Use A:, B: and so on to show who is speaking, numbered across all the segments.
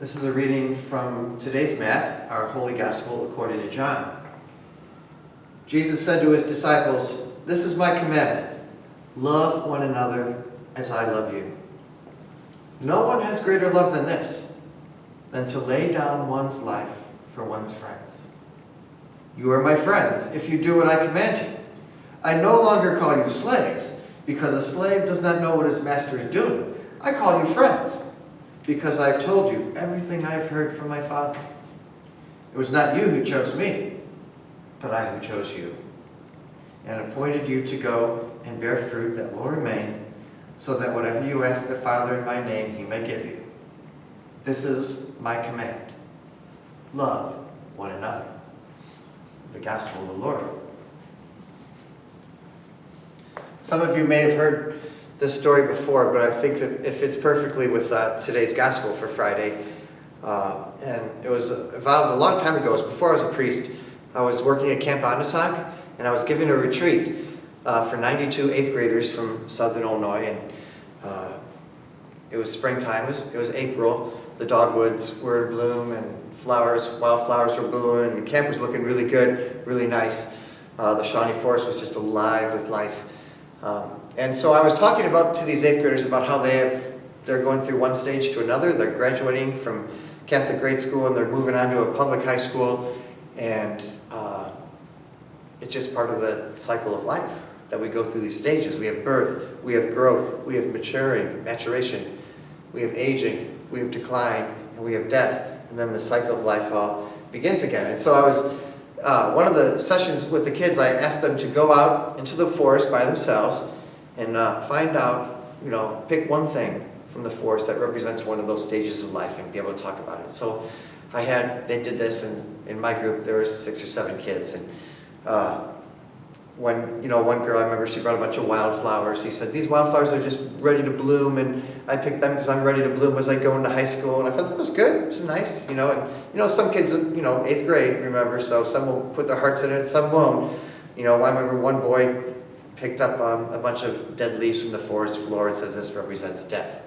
A: This is a reading from today's Mass, our Holy Gospel according to John. Jesus said to his disciples, "This is my commandment, love one another as I love you. No one has greater love than this, than to lay down one's life for one's friends. You are my friends if you do what I command you. I no longer call you slaves, because a slave does not know what his master is doing. I call you friends, because I have told you everything I have heard from my Father. It was not you who chose me, but I who chose you, and appointed you to go and bear fruit that will remain, so that whatever you ask the Father in my name, he may give you. This is my command. Love one another." The Gospel of the Lord. Some of you may have heard this story before, but I think that it fits perfectly with today's Gospel for Friday. And it was evolved a long time ago. It was before I was a priest. I was working at Camp Ondesauk, and I was giving a retreat for 92 8th graders from southern Illinois. And it was springtime. It was April. The dogwoods were in bloom, and wildflowers were blooming, and camp was looking really good, really nice. The Shawnee Forest was just alive with life. And so I was talking to these 8th graders about how they're going through one stage to another. They're graduating from Catholic grade school and they're moving on to a public high school. And it's just part of the cycle of life that we go through these stages. We have birth, we have growth, we have maturation, we have aging, we have decline, and we have death. And then the cycle of life begins again. And so I was, one of the sessions with the kids, I asked them to go out into the forest by themselves and find out, pick one thing from the forest that represents one of those stages of life and be able to talk about it. So they did this, and in my group there were 6 or 7 kids. And one girl, I remember she brought a bunch of wildflowers. She said, "These wildflowers are just ready to bloom, and I picked them because I'm ready to bloom as I go into high school." And I thought that was good. It was nice, And some kids, 8th grade, remember, so some will put their hearts in it, some won't. I remember one boy picked up a bunch of dead leaves from the forest floor and says, "This represents death."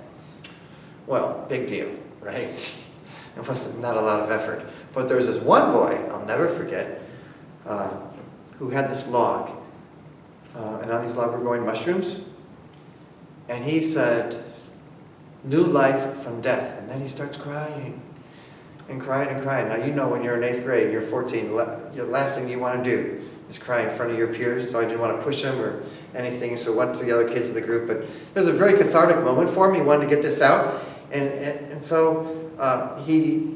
A: Well, big deal, right? It was not a lot of effort. But there was this one boy, I'll never forget, who had this log. And on these logs were growing mushrooms. And he said, "New life from death." And then he starts crying and crying and crying. Now, when you're in 8th grade, you're 14, the last thing you want to do is cry in front of your peers. So I didn't want to push him or anything. So I went to the other kids in the group. But it was a very cathartic moment for him. He wanted to get this out. And so he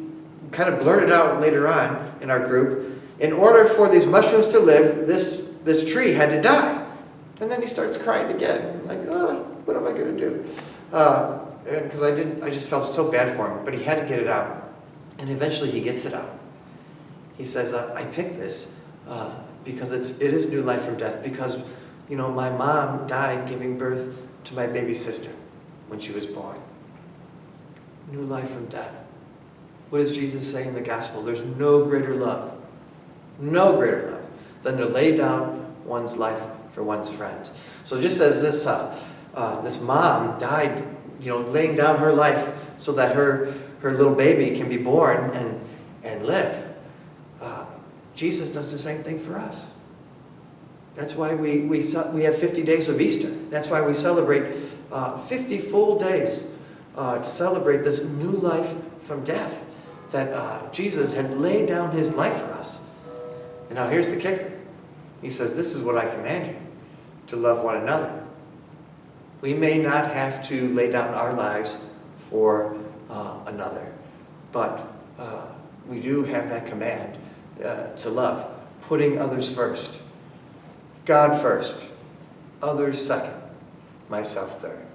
A: kind of blurted out later on in our group, in order for these mushrooms to live, this tree had to die. And then he starts crying again. Like, what am I going to do? Because I just felt so bad for him. But he had to get it out. And eventually he gets it out. He says, "I picked this because it is new life from death. Because, my mom died giving birth to my baby sister when she was born. New life from death." What does Jesus say in the gospel? There's no greater love than to lay down one's life for one's friend. So just as this mom died, laying down her life so that her little baby can be born and live, Jesus does the same thing for us. That's why we have 50 days of Easter. That's why we celebrate 50 full days to celebrate this new life from death that Jesus had laid down his life for us. And now here's the kicker. He says, "This is what I command you, to love one another." We may not have to lay down our lives for another, but we do have that command to love, putting others first. God first, others second, myself third.